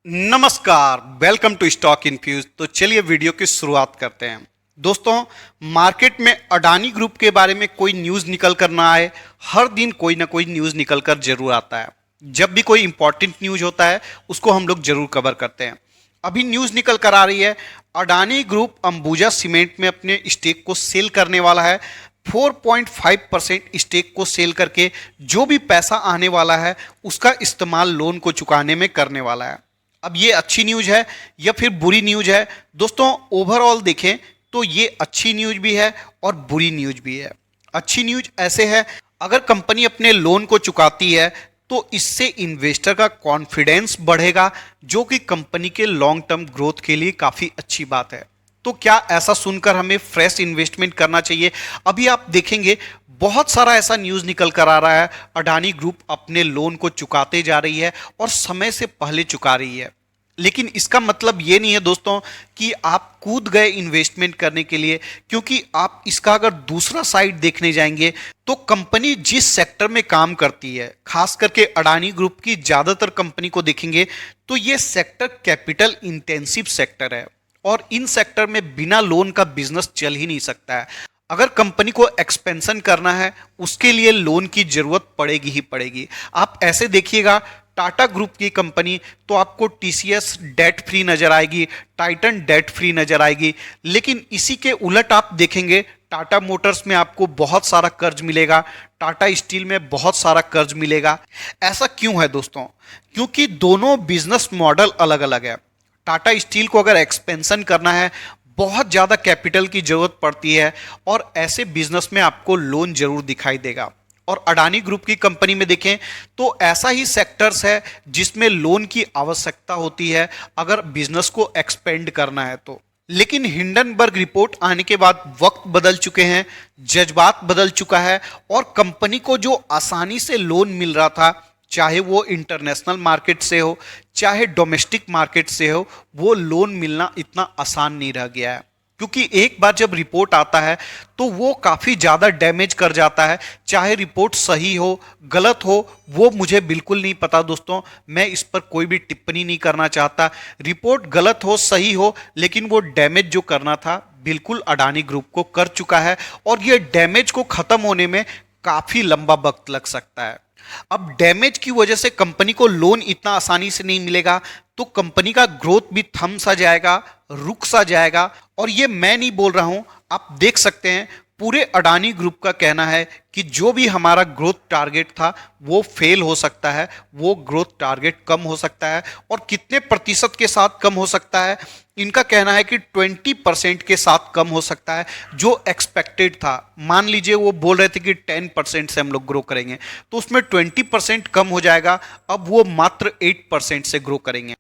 नमस्कार, welcome to stock infuse. तो चलिए वीडियो की शुरुआत करते हैं। दोस्तों, मार्केट में अडानी ग्रुप के बारे में कोई न्यूज़ निकल कर ना आए, हर दिन कोई ना कोई न्यूज़ निकल कर जरूर आता है। जब भी कोई इंपॉर्टेंट न्यूज़ होता है उसको हम लोग जरूर कवर करते हैं। अभी न्यूज़ निकल कर आ रही है, अडानी ग्रुप अंबुजा सीमेंट में अपने स्टेक को सेल करने वाला है। 4.5% स्टेक को सेल करके जो भी पैसा आने वाला है उसका इस्तेमाल लोन को चुकाने में करने वाला है। अब ये अच्छी न्यूज़ है या फिर बुरी न्यूज़ है? दोस्तों, ओवरऑल देखें तो ये अच्छी न्यूज़ भी है और बुरी न्यूज़ भी है। अच्छी न्यूज़ ऐसे है, अगर कंपनी अपने लोन को चुकाती है तो इससे इन्वेस्टर का कॉन्फिडेंस बढ़ेगा, जो कि कंपनी के लॉन्ग टर्म ग्रोथ के लिए काफ़ी अच्छी बात है। तो क्या ऐसा सुनकर हमें फ्रेश इन्वेस्टमेंट करना चाहिए? अभी आप देखेंगे बहुत सारा ऐसा न्यूज़ निकल कर आ रहा है, अडानी ग्रुप अपने लोन को चुकाते जा रही है और समय से पहले चुका रही है। लेकिन इसका मतलब ये नहीं है दोस्तों कि आप कूद गए इन्वेस्टमेंट करने के लिए, क्योंकि आप इसका अगर दूसरा साइड देखने जाएंगे तो कंपनी जिस सेक्टर में काम करती है, खास करके अडानी ग्रुप की ज़्यादातर कंपनी को देखेंगे तो ये सेक्टर कैपिटल इंटेंसिव सेक्टर है और इन सेक्टर में बिना लोन का बिजनेस चल ही नहीं सकता है। अगर कंपनी को एक्सपेंशन करना है उसके लिए लोन की जरूरत पड़ेगी ही पड़ेगी। आप ऐसे देखिएगा, टाटा ग्रुप की कंपनी तो आपको टीसीएस डेट फ्री नजर आएगी, टाइटन डेट फ्री नजर आएगी, लेकिन इसी के उलट आप देखेंगे टाटा मोटर्स में आपको बहुत सारा कर्ज मिलेगा, टाटा स्टील में बहुत सारा कर्ज मिलेगा। ऐसा क्यों है दोस्तों? क्योंकि दोनों बिजनेस मॉडल अलग अलग है। टाटा स्टील को अगर एक्सपेंशन करना है, बहुत ज़्यादा कैपिटल की जरूरत पड़ती है और ऐसे बिजनेस में आपको लोन जरूर दिखाई देगा। और अडानी ग्रुप की कंपनी में देखें तो ऐसा ही सेक्टर्स है जिसमें लोन की आवश्यकता होती है अगर बिजनेस को एक्सपेंड करना है तो। लेकिन हिंडनबर्ग रिपोर्ट आने के बाद वक्त बदल चुके हैं, जज्बात बदल चुका है और कंपनी को जो आसानी से लोन मिल रहा था, चाहे वो इंटरनेशनल मार्केट से हो चाहे डोमेस्टिक मार्केट से हो, वो लोन मिलना इतना आसान नहीं रह गया है। क्योंकि एक बार जब रिपोर्ट आता है तो वो काफ़ी ज़्यादा डैमेज कर जाता है। चाहे रिपोर्ट सही हो गलत हो वो मुझे बिल्कुल नहीं पता दोस्तों, मैं इस पर कोई भी टिप्पणी नहीं करना चाहता। रिपोर्ट गलत हो सही हो, लेकिन वो डैमेज जो करना था बिल्कुल अडानी ग्रुप को कर चुका है और ये डैमेज को ख़त्म होने में काफ़ी लंबा वक्त लग सकता है। अब डैमेज की वजह से कंपनी को लोन इतना आसानी से नहीं मिलेगा तो कंपनी का ग्रोथ भी थम सा जाएगा, रुक सा जाएगा। और ये मैं नहीं बोल रहा हूं, आप देख सकते हैं पूरे अडानी ग्रुप का कहना है कि जो भी हमारा ग्रोथ टारगेट था वो फेल हो सकता है, वो ग्रोथ टारगेट कम हो सकता है। और कितने प्रतिशत के साथ कम हो सकता है? इनका कहना है कि 20% के साथ कम हो सकता है, जो एक्सपेक्टेड था। मान लीजिए वो बोल रहे थे कि 10% से हम लोग ग्रो करेंगे, तो उसमें 20% कम हो जाएगा, अब वो मात्र 8% से ग्रो करेंगे।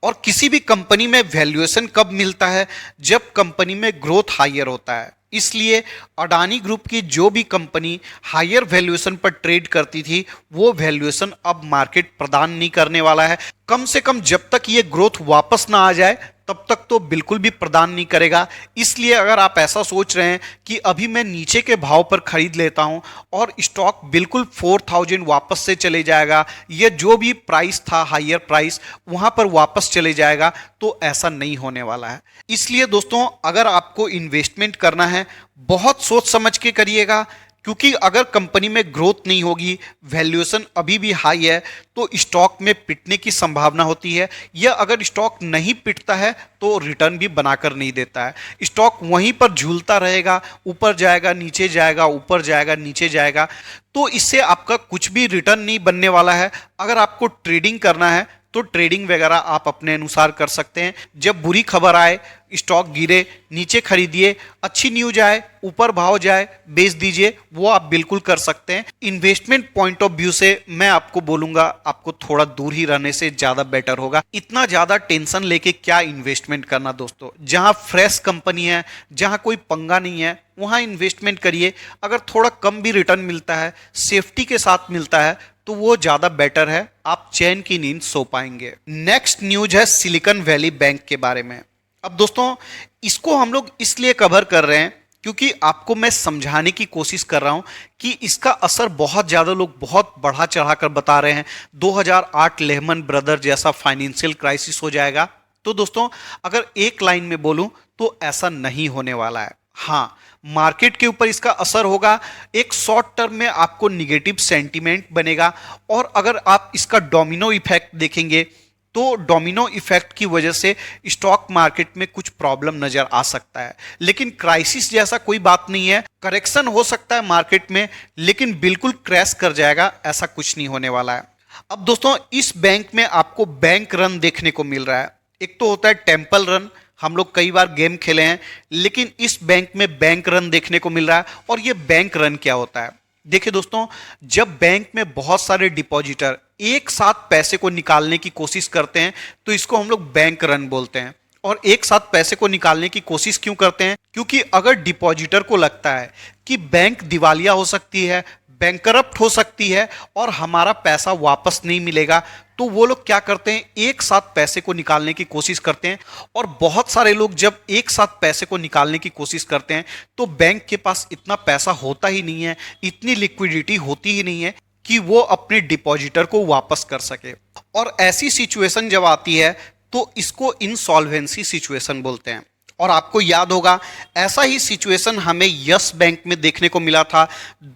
और किसी भी कंपनी में वैल्यूएशन कब मिलता है? जब कंपनी में ग्रोथ हायर होता है। इसलिए अडानी ग्रुप की जो भी कंपनी हायर वैल्यूएशन पर ट्रेड करती थी वो वैल्यूएशन अब मार्केट प्रदान नहीं करने वाला है। कम से कम जब तक ये ग्रोथ वापस ना आ जाए तब तक तो बिल्कुल भी प्रदान नहीं करेगा। इसलिए अगर आप ऐसा सोच रहे हैं कि अभी मैं नीचे के भाव पर खरीद लेता हूं और स्टॉक बिल्कुल 4000 वापस से चले जाएगा या जो भी प्राइस था हायर प्राइस वहां पर वापस चले जाएगा, तो ऐसा नहीं होने वाला है। इसलिए दोस्तों, अगर आपको इन्वेस्टमेंट करना है बहुत सोच समझ के करिएगा, क्योंकि अगर कंपनी में ग्रोथ नहीं होगी, वैल्यूएशन अभी भी हाई है, तो स्टॉक में पिटने की संभावना होती है। या अगर स्टॉक नहीं पिटता है तो रिटर्न भी बनाकर नहीं देता है। स्टॉक वहीं पर झूलता रहेगा, ऊपर जाएगा नीचे जाएगा, ऊपर जाएगा नीचे जाएगा, तो इससे आपका कुछ भी रिटर्न नहीं बनने वाला है। अगर आपको ट्रेडिंग करना है तो ट्रेडिंग वगैरह आप अपने अनुसार कर सकते हैं। जब बुरी खबर आए, स्टॉक गिरे, नीचे खरीदिए, अच्छी न्यूज आए, ऊपर भाव जाए, बेच दीजिए, वो आप बिल्कुल कर सकते हैं। इन्वेस्टमेंट पॉइंट ऑफ व्यू से मैं आपको बोलूंगा आपको थोड़ा दूर ही रहने से ज्यादा बेटर होगा। इतना ज्यादा टेंशन लेके क्या इन्वेस्टमेंट करना दोस्तों? जहां फ्रेश कंपनी है, जहां कोई पंगा नहीं है, वहां इन्वेस्टमेंट करिए। अगर थोड़ा कम भी रिटर्न मिलता है, सेफ्टी के साथ मिलता है, तो वो ज्यादा बेटर है, आप चैन की नींद सो पाएंगे। नेक्स्ट न्यूज है सिलिकॉन वैली बैंक के बारे में। अब दोस्तों, इसको हम लोग इसलिए कवर कर रहे हैं क्योंकि आपको मैं समझाने की कोशिश कर रहा हूं कि इसका असर बहुत ज़्यादा लोग बहुत बढ़ा चढ़ा कर बता रहे हैं 2008 लेहमन ब्रदर जैसा फाइनेंशियल क्राइसिस हो जाएगा। तो दोस्तों अगर एक लाइन में बोलूं तो ऐसा नहीं होने वाला है। हाँ, मार्केट के ऊपर इसका असर होगा, एक शॉर्ट टर्म में आपको निगेटिव सेंटीमेंट बनेगा, और अगर आप इसका डोमिनो इफेक्ट देखेंगे तो डोमिनो इफेक्ट की वजह से स्टॉक मार्केट में कुछ प्रॉब्लम नजर आ सकता है। लेकिन क्राइसिस जैसा कोई बात नहीं है, करेक्शन हो सकता है मार्केट में, लेकिन बिल्कुल क्रैश कर जाएगा ऐसा कुछ नहीं होने वाला है। अब दोस्तों इस बैंक में आपको बैंक रन देखने को मिल रहा है। एक तो होता है टेम्पल रन, हम लोग कई बार गेम खेले हैं, लेकिन इस बैंक में बैंक रन देखने को मिल रहा है। और ये बैंक रन क्या होता है? देखिए दोस्तों, जब बैंक में बहुत सारे डिपॉजिटर एक साथ पैसे को निकालने की कोशिश करते हैं तो इसको हम लोग बैंक रन बोलते हैं। और एक साथ पैसे को निकालने की कोशिश क्यों करते हैं? क्योंकि अगर डिपॉजिटर को लगता है कि बैंक दिवालिया हो सकती है, बैंकरप्ट हो सकती है और हमारा पैसा वापस नहीं मिलेगा, तो वो लोग क्या करते हैं, एक साथ पैसे को निकालने की कोशिश करते हैं। और बहुत सारे लोग जब एक साथ पैसे को निकालने की कोशिश करते हैं तो बैंक के पास इतना पैसा होता ही नहीं है, इतनी लिक्विडिटी होती ही नहीं है कि वो अपने डिपॉजिटर को वापस कर सके। और ऐसी सिचुएशन जब आती है तो इसको इंसॉल्वेंसी सिचुएशन बोलते हैं। और आपको याद होगा ऐसा ही सिचुएशन हमें यस बैंक में देखने को मिला था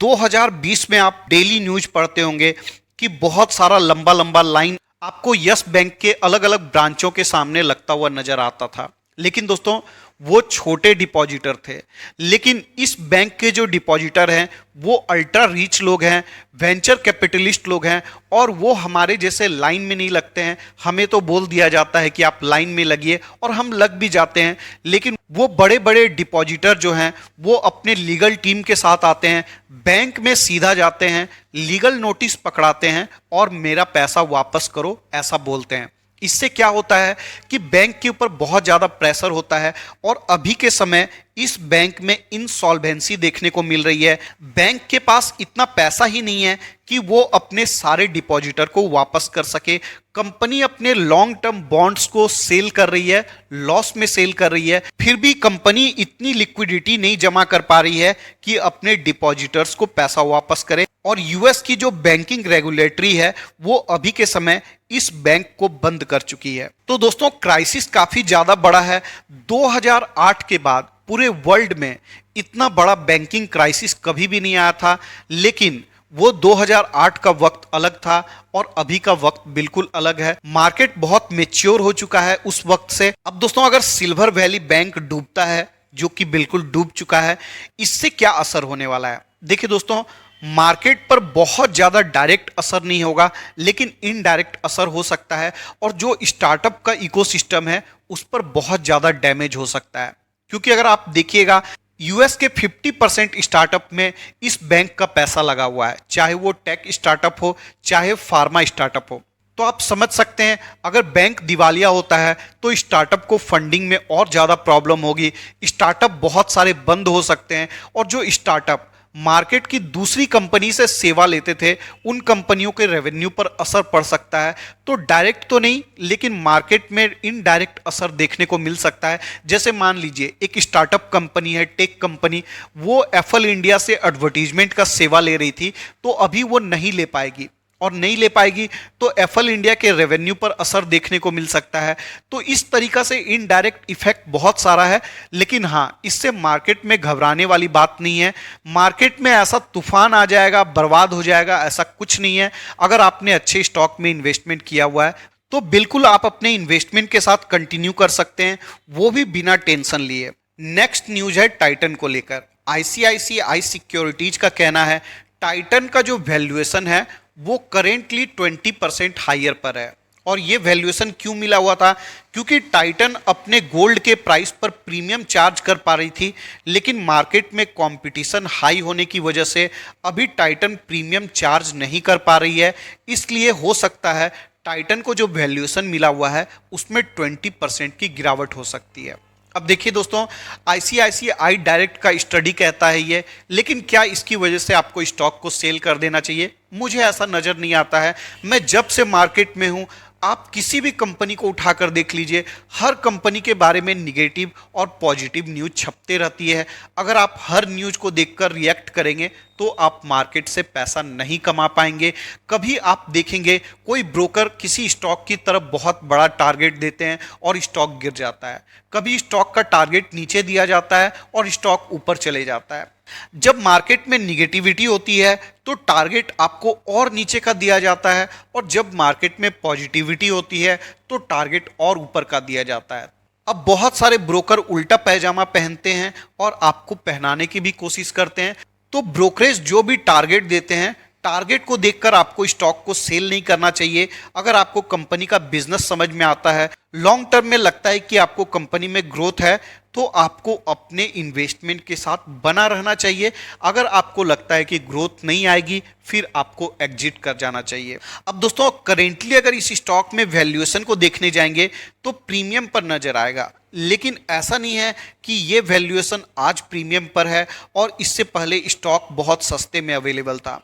2020 में। आप डेली न्यूज पढ़ते होंगे कि बहुत सारा लंबा लंबा लाइन आपको यस बैंक के अलग अलग ब्रांचों के सामने लगता हुआ नजर आता था। लेकिन दोस्तों वो छोटे डिपॉजिटर थे, लेकिन इस बैंक के जो डिपॉजिटर हैं वो अल्ट्रा रिच लोग हैं, वेंचर कैपिटलिस्ट लोग हैं, और वो हमारे जैसे लाइन में नहीं लगते हैं। हमें तो बोल दिया जाता है कि आप लाइन में लगिए और हम लग भी जाते हैं, लेकिन वो बड़े बड़े डिपॉजिटर जो हैं वो अपने लीगल टीम के साथ आते हैं, बैंक में सीधा जाते हैं, लीगल नोटिस पकड़ाते हैं और मेरा पैसा वापस करो ऐसा बोलते हैं। इससे क्या होता है कि बैंक के ऊपर बहुत ज़्यादा प्रेशर होता है और अभी के समय इस बैंक में इंसॉल्वेंसी देखने को मिल रही है। बैंक के पास इतना पैसा ही नहीं है कि वो अपने सारे डिपॉजिटर को वापस कर सके। कंपनी अपने लॉन्ग टर्म बॉन्ड्स को सेल कर रही है, लॉस में सेल कर रही है, फिर भी कंपनी इतनी लिक्विडिटी नहीं जमा कर पा रही है कि अपने डिपॉजिटर्स को पैसा वापस करे। और यूएस की जो बैंकिंग रेगुलेटरी है वो अभी के समय इस बैंक को बंद कर चुकी है। तो दोस्तों क्राइसिस काफी ज्यादा बड़ा है। 2008 के बाद पूरे वर्ल्ड में इतना बड़ा बैंकिंग क्राइसिस कभी भी नहीं आया था, लेकिन वो 2008 का वक्त अलग था और अभी का वक्त बिल्कुल अलग है। मार्केट बहुत मैच्योर हो चुका है उस वक्त से। अब दोस्तों अगर सिल्वर वैली बैंक डूबता है, जो कि बिल्कुल डूब चुका है, इससे क्या असर होने वाला है? देखिए दोस्तों, मार्केट पर बहुत ज़्यादा डायरेक्ट असर नहीं होगा, लेकिन इनडायरेक्ट असर हो सकता है। और जो स्टार्टअप का इकोसिस्टम है उस पर बहुत ज़्यादा डैमेज हो सकता है। क्योंकि अगर आप देखिएगा यूएस के 50% स्टार्टअप में इस बैंक का पैसा लगा हुआ है, चाहे वो टेक स्टार्टअप हो चाहे फार्मा स्टार्टअप हो। तो आप समझ सकते हैं अगर बैंक दिवालिया होता है तो स्टार्टअप को फंडिंग में और ज़्यादा प्रॉब्लम होगी, स्टार्टअप बहुत सारे बंद हो सकते हैं। और जो स्टार्टअप मार्केट की दूसरी कंपनी से सेवा लेते थे उन कंपनियों के रेवेन्यू पर असर पड़ सकता है। तो डायरेक्ट तो नहीं, लेकिन मार्केट में इनडायरेक्ट असर देखने को मिल सकता है। जैसे मान लीजिए एक स्टार्टअप कंपनी है, टेक कंपनी, वो एप्पल इंडिया से एडवर्टीजमेंट का सेवा ले रही थी, तो अभी वो नहीं ले पाएगी, और नहीं ले पाएगी तो एप्पल इंडिया के रेवेन्यू पर असर देखने को मिल सकता है। तो इस तरीका से इनडायरेक्ट इफेक्ट बहुत सारा है। लेकिन हाँ, इससे मार्केट में घबराने वाली बात नहीं है। मार्केट में ऐसा तूफान आ जाएगा, बर्बाद हो जाएगा, ऐसा कुछ नहीं है। अगर आपने अच्छे स्टॉक में इन्वेस्टमेंट किया हुआ है तो बिल्कुल आप अपने इन्वेस्टमेंट के साथ कंटिन्यू कर सकते हैं, वो भी बिना टेंशन लिए। नेक्स्ट न्यूज है टाइटन को लेकर। आईसीआईसीआई सिक्योरिटीज का कहना है टाइटन का जो वैल्यूएशन है वो करेंटली 20% हायर पर है। और ये वैल्यूएशन क्यों मिला हुआ था? क्योंकि टाइटन अपने गोल्ड के प्राइस पर प्रीमियम चार्ज कर पा रही थी, लेकिन मार्केट में कंपटीशन हाई होने की वजह से अभी टाइटन प्रीमियम चार्ज नहीं कर पा रही है। इसलिए हो सकता है टाइटन को जो वैल्यूएशन मिला हुआ है उसमें 20% की गिरावट हो सकती है। अब देखिए दोस्तों, आईसीआईसीआई डायरेक्ट का स्टडी कहता है ये, लेकिन क्या इसकी वजह से आपको स्टॉक को सेल कर देना चाहिए? मुझे ऐसा नज़र नहीं आता है। मैं जब से मार्केट में हूँ आप किसी भी कंपनी को उठाकर देख लीजिए, हर कंपनी के बारे में निगेटिव और पॉजिटिव न्यूज छपते रहती है। अगर आप हर न्यूज को देखकर रिएक्ट करेंगे तो आप मार्केट से पैसा नहीं कमा पाएंगे। कभी आप देखेंगे कोई ब्रोकर किसी स्टॉक की तरफ बहुत बड़ा टारगेट देते हैं और स्टॉक गिर जाता है, कभी स्टॉक का टारगेट नीचे दिया जाता है और स्टॉक ऊपर चले जाता है। जब मार्केट में निगेटिविटी होती है तो टारगेट आपको और नीचे का दिया जाता है, और जब मार्केट में पॉजिटिविटी होती है तो टारगेट और ऊपर का दिया जाता है। अब बहुत सारे ब्रोकर उल्टा पैजामा पहनते हैं और आपको पहनाने की भी कोशिश करते हैं। तो ब्रोकरेज जो भी टारगेट देते हैं, टारगेट को देखकर आपको स्टॉक को सेल नहीं करना चाहिए। अगर आपको कंपनी का बिजनेस समझ में आता है, लॉन्ग टर्म में लगता है कि आपको कंपनी में ग्रोथ है, तो आपको अपने इन्वेस्टमेंट के साथ बना रहना चाहिए। अगर आपको लगता है कि ग्रोथ नहीं आएगी, फिर आपको एग्जिट कर जाना चाहिए। अब दोस्तों, करेंटली अगर इस स्टॉक में वैल्यूएशन को देखने जाएंगे तो प्रीमियम पर नजर आएगा, लेकिन ऐसा नहीं है कि ये वैल्यूएशन आज प्रीमियम पर है और इससे पहले स्टॉक बहुत सस्ते में अवेलेबल था।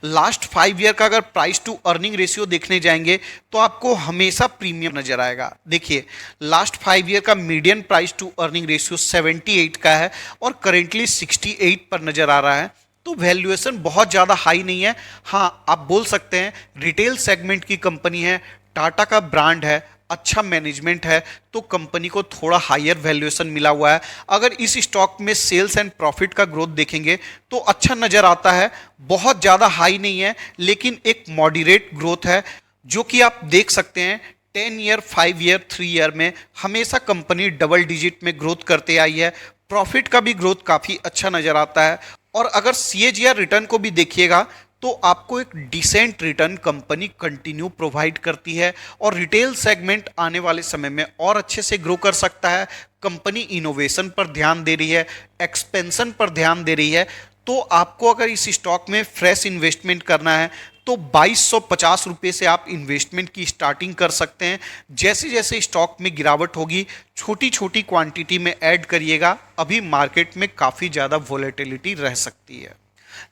लास्ट 5 ईयर का अगर प्राइस टू अर्निंग रेशियो देखने जाएंगे तो आपको हमेशा प्रीमियम नजर आएगा। देखिए, लास्ट 5 ईयर का median price to earning ratio 78 का है और करेंटली 68 पर नजर आ रहा है। तो वैल्यूएशन बहुत ज़्यादा हाई नहीं है। हाँ, आप बोल सकते हैं रिटेल सेगमेंट की कंपनी है, टाटा का ब्रांड है, अच्छा मैनेजमेंट है, तो कंपनी को थोड़ा हायर वैल्यूएशन मिला हुआ है। अगर इस स्टॉक में सेल्स एंड प्रॉफिट का ग्रोथ देखेंगे तो अच्छा नजर आता है, बहुत ज़्यादा हाई नहीं है लेकिन एक मॉडरेट ग्रोथ है, जो कि आप देख सकते हैं 10 ईयर, 5 ईयर, 3 ईयर में हमेशा कंपनी डबल डिजिट में ग्रोथ करते आई है। प्रॉफिट का भी ग्रोथ काफ़ी अच्छा नजर आता है। और अगर CAGR रिटर्न को भी देखिएगा तो आपको एक decent return company continue provide करती है, और रिटेल सेगमेंट आने वाले समय में और अच्छे से ग्रो कर सकता है। कंपनी इनोवेशन पर ध्यान दे रही है, एक्सपेंशन पर ध्यान दे रही है। तो आपको अगर इस स्टॉक में फ्रेश इन्वेस्टमेंट करना है तो 2250 रुपये से आप इन्वेस्टमेंट की स्टार्टिंग कर सकते हैं। जैसे जैसे स्टॉक में गिरावट होगी, छोटी छोटी क्वांटिटी में ऐड करिएगा। अभी मार्केट में काफ़ी ज़्यादा वॉलेटिलिटी रह सकती है।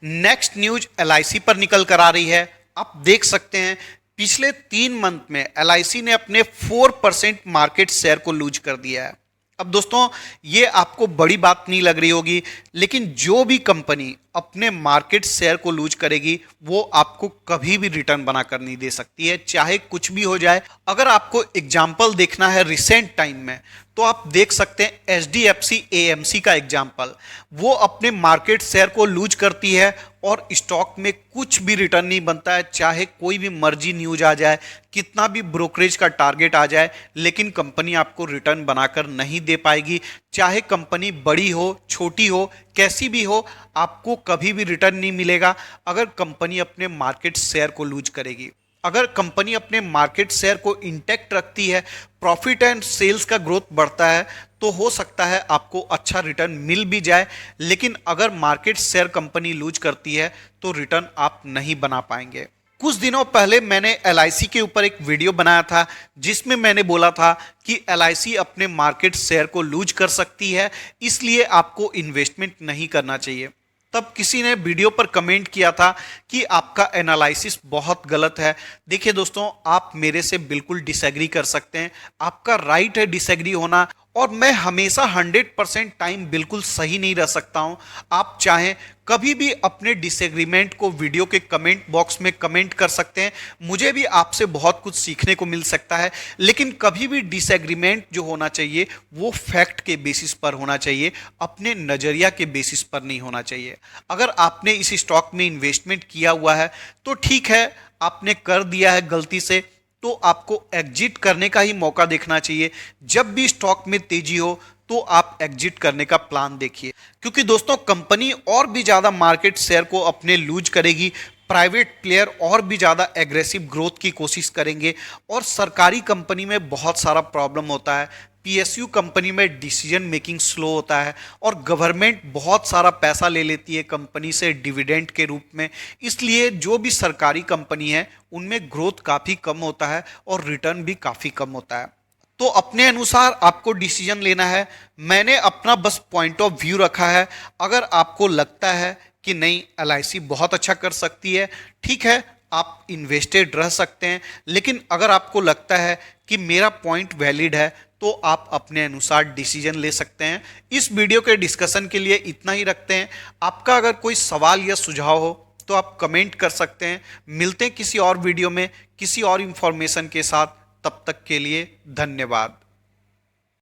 नेक्स्ट न्यूज LIC पर निकल कर आ रही है। आप देख सकते हैं पिछले 3 मंथ में LIC ने अपने 4% मार्केट शेयर को लूज कर दिया है। अब दोस्तों, ये आपको बड़ी बात नहीं लग रही होगी, लेकिन जो भी कंपनी अपने मार्केट शेयर को लूज करेगी वो आपको कभी भी रिटर्न बनाकर नहीं दे सकती है, चाहे कुछ भी हो जाए। अगर आपको एग्जाम्पल देखना है रिसेंट टाइम में, तो आप देख सकते हैं HDFC AMC का एग्जाम्पल। वो अपने मार्केट शेयर को लूज करती है और स्टॉक में कुछ भी रिटर्न नहीं बनता है, चाहे कोई भी मर्जी न्यूज आ जाए, कितना भी ब्रोकरेज का टारगेट आ जाए, लेकिन कंपनी आपको रिटर्न बनाकर नहीं दे पाएगी। चाहे कंपनी बड़ी हो, छोटी हो, कैसी भी हो, आपको कभी भी रिटर्न नहीं मिलेगा अगर कंपनी अपने मार्केट शेयर को लूज करेगी। अगर कंपनी अपने मार्केट शेयर को इंटैक्ट रखती है, प्रॉफिट एंड सेल्स का ग्रोथ बढ़ता है, तो हो सकता है आपको अच्छा रिटर्न मिल भी जाए। लेकिन अगर मार्केट शेयर कंपनी लूज करती है तो रिटर्न आप नहीं बना पाएंगे। कुछ दिनों पहले मैंने LIC के ऊपर एक वीडियो बनाया था जिसमें मैंने बोला था कि LIC अपने मार्केट शेयर को लूज कर सकती है, इसलिए आपको इन्वेस्टमेंट नहीं करना चाहिए। तब किसी ने वीडियो पर कमेंट किया था कि आपका एनालिसिस बहुत गलत है। देखिए दोस्तों, आप मेरे से बिल्कुल डिसएग्री कर सकते हैं, आपका राइट है डिसएग्री होना, और मैं हमेशा 100% टाइम बिल्कुल सही नहीं रह सकता हूं। आप चाहें कभी भी अपने डिसएग्रीमेंट को वीडियो के कमेंट बॉक्स में कमेंट कर सकते हैं, मुझे भी आपसे बहुत कुछ सीखने को मिल सकता है। लेकिन कभी भी डिसएग्रीमेंट जो होना चाहिए वो फैक्ट के बेसिस पर होना चाहिए, अपने नज़रिया के बेसिस पर नहीं होना चाहिए। अगर आपने इस स्टॉक में इन्वेस्टमेंट किया हुआ है तो ठीक है, आपने कर दिया है गलती से, तो आपको एग्जिट करने का ही मौका देखना चाहिए। जब भी स्टॉक में तेजी हो तो आप एग्जिट करने का प्लान देखिए, क्योंकि दोस्तों कंपनी और भी ज़्यादा मार्केट शेयर को अपने लूज करेगी, प्राइवेट प्लेयर और भी ज़्यादा एग्रेसिव ग्रोथ की कोशिश करेंगे, और सरकारी कंपनी में बहुत सारा प्रॉब्लम होता है। PSU कंपनी में डिसीजन मेकिंग स्लो होता है, और गवर्नमेंट बहुत सारा पैसा ले लेती है कंपनी से डिविडेंड के रूप में। इसलिए जो भी सरकारी कंपनी है उनमें ग्रोथ काफ़ी कम होता है और रिटर्न भी काफ़ी कम होता है। तो अपने अनुसार आपको डिसीजन लेना है। मैंने अपना बस पॉइंट ऑफ व्यू रखा है। अगर आपको लगता है कि नहीं LIC बहुत अच्छा कर सकती है, ठीक है, आप इन्वेस्टेड रह सकते हैं। लेकिन अगर आपको लगता है कि मेरा पॉइंट वैलिड है तो आप अपने अनुसार डिसीजन ले सकते हैं। इस वीडियो के डिस्कशन के लिए इतना ही रखते हैं। आपका अगर कोई सवाल या सुझाव हो तो आप कमेंट कर सकते हैं। मिलते हैं किसी और वीडियो में किसी और इंफॉर्मेशन के साथ। तब तक के लिए धन्यवाद।